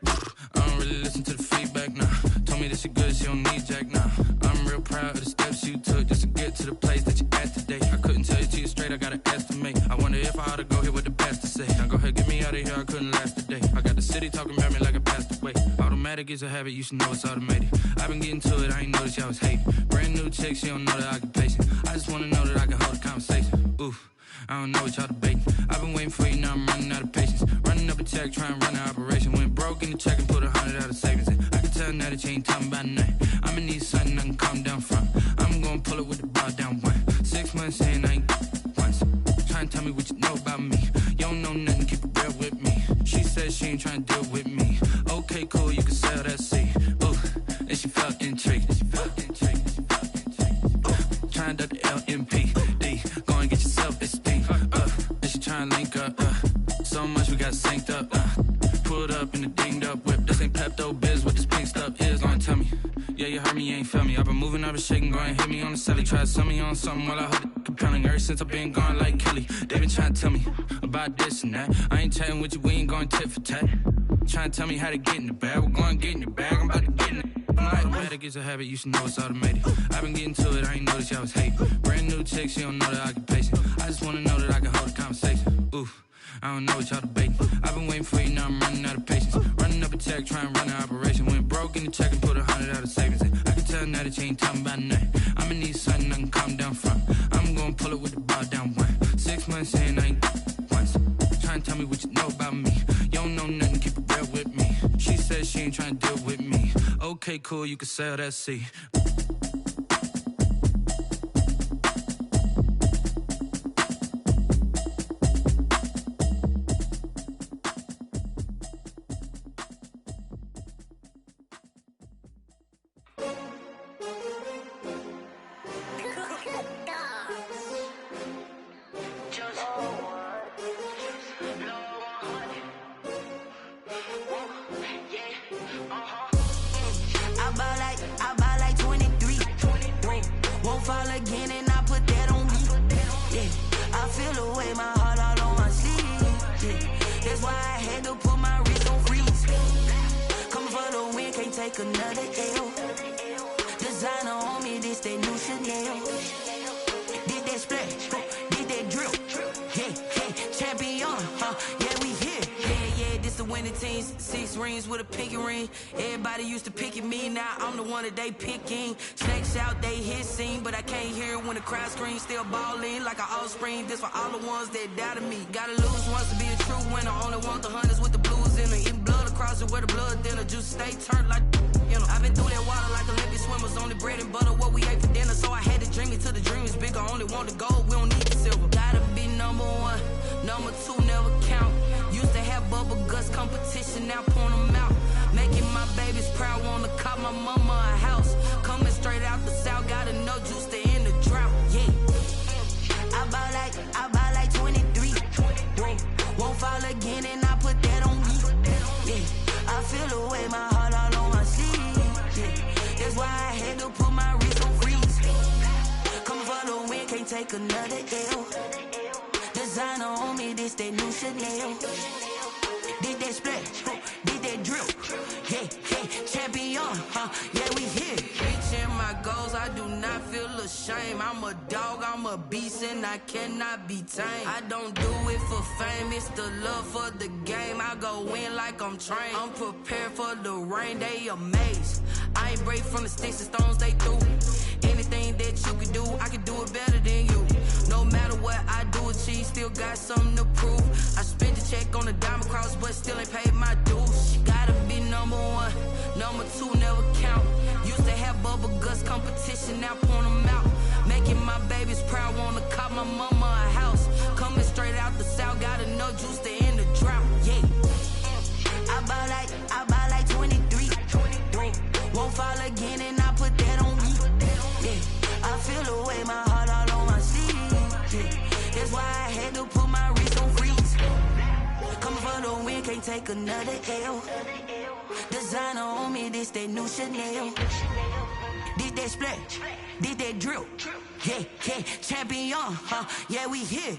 I don't really listen to the feedback, nah. Told me that she good, she don't need jack, nah. I'm real proud of the steps you took just to get to the place that you at today. I couldn't tell you to you straight, I gotta estimate. I wonder if I ought to go here with the best to say. Now go ahead, get me out of here, I couldn't last a day. I got the city talking about me like I passed away. Automatic is a habit, you should know it's automated. I've been getting to it, I ain't noticed y'all was hating. Brand new chick, she don't know the occupation. I just wanna know that I can hold a conversation. Oof, I don't know what y'all debating. I've been waiting for you, now I'm running out of patience. Running up a check, trying to run an operation. Went broke in the check and put 100 out of savings in. I can tell now that you ain't talking about nothing. I'ma need something I can calm down from. I'm gonna pull it with the bar down one. 6 months in, I ain't once. Trying to tell me what you know about me. You don't know nothing, keep it real with me. She says she ain't trying to deal with me. Okay, cool, you can sell that seat. Ooh, and she felt intrigued. Trying to duck the LMPD. Go and get your self-esteem. And she trying to link up. So much we got synced up. Pulled up in the dinged up whip. This ain't Pepto-Biz, what this pink stuff is. Gonna tell me. Yeah, you heard me, you ain't felt me. I've been moving, I've been shaking, go and hit me on the celly. Try to sell me on something while I hold it compelling. Ever since I've been gone like Kelly. They been trying to tell me about this and that. I ain't chatting with you, we ain't going tit for tat. Trying to tell me how to get in the bag. We're going to get in your bag, I'm about to get in it. Automatic is a habit, you should know it's automated. I've been getting to it, I ain't noticed y'all was hating. Brand new chick, she don't know the occupation. I just wanna know that I can hold a conversation. Oof, I don't know what y'all debating. I've been waiting for you, now I'm running out of patience. Running up a check, trying to run an operation. Went broke in the check and put 100 out of savings in. I can tell now that you ain't talking about nothing. I'ma need something I can calm down from. I'm gonna pull it with the bar down one. 6 months in, I ain't once. Trying to tell me what you know about me. You don't know nothing, keep it real with me. She says she ain't trying to deal with me. Okay, cool, you can sell that seat. They picking snakes out, they hissing, but I can't hear it when the crowd screams. Still balling like an offspring. This for all the ones that doubted me. Gotta lose once to be a true winner. Only want the hunters with the blues in it. Eating blood across it where the blood thinner. Juice stay turned like you know. I've been through that water like Olympic swimmers. Only bread and butter what we ate for dinner. So I had to dream it till the dream is bigger. Only want the gold, we don't need the silver. Gotta be number one, number two never count. Used to have bubble guts competition, now point them out. Making my babies proud, wanna cop my mama a house. Coming straight out the south, gotta know juice to end the drought. Yeah, I buy like 23. Won't fall again, and I put that on me. Yeah, I feel the way, my heart all on my sleeve. Yeah, that's why I had to put my wrist on freeze. Coming for the win, can't take another L. Designer on me, this that new Chanel. Did that splash, did that drip. Yeah, champion, yeah, we here. Reaching my goals, I do not feel ashamed. I'm a dog, I'm a beast, and I cannot be tamed. I don't do it for fame, it's the love for the game. I go in like I'm trained. I'm prepared for the rain, they amazed. I ain't break from the sticks and stones they threw. Anything that you can do, I can do it better than you. No matter what I do, achieve, still got something to prove. I spent the check on the diamond cross, but still ain't paid my dues. Gotta be number one, and now point them out. Making my babies proud, wanna cop my mama a house. Coming straight out the south, got enough juice to end the drought. Yeah. I buy like 23. Won't fall again and I put that on me. Yeah. I feel the way, my heart all on my sleeve. Yeah. That's why I had to put my wrist on freeze. Coming for the win, can't take another L. Designer on me, this that new Chanel. This that splash, this that drill. Yeah, yeah, champion, huh? Yeah, we here.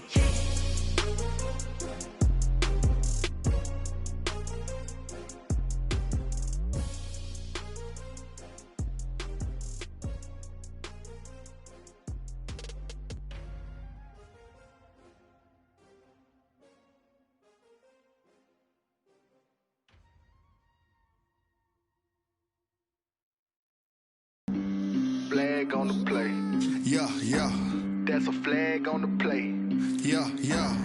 Flag on the play. Yeah, yeah. That's a flag on the play. Yeah, yeah.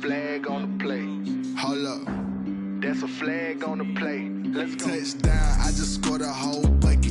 Flag on the play. Hold up. That's a flag on the play. Let's go. Touchdown, I just scored a whole bucket.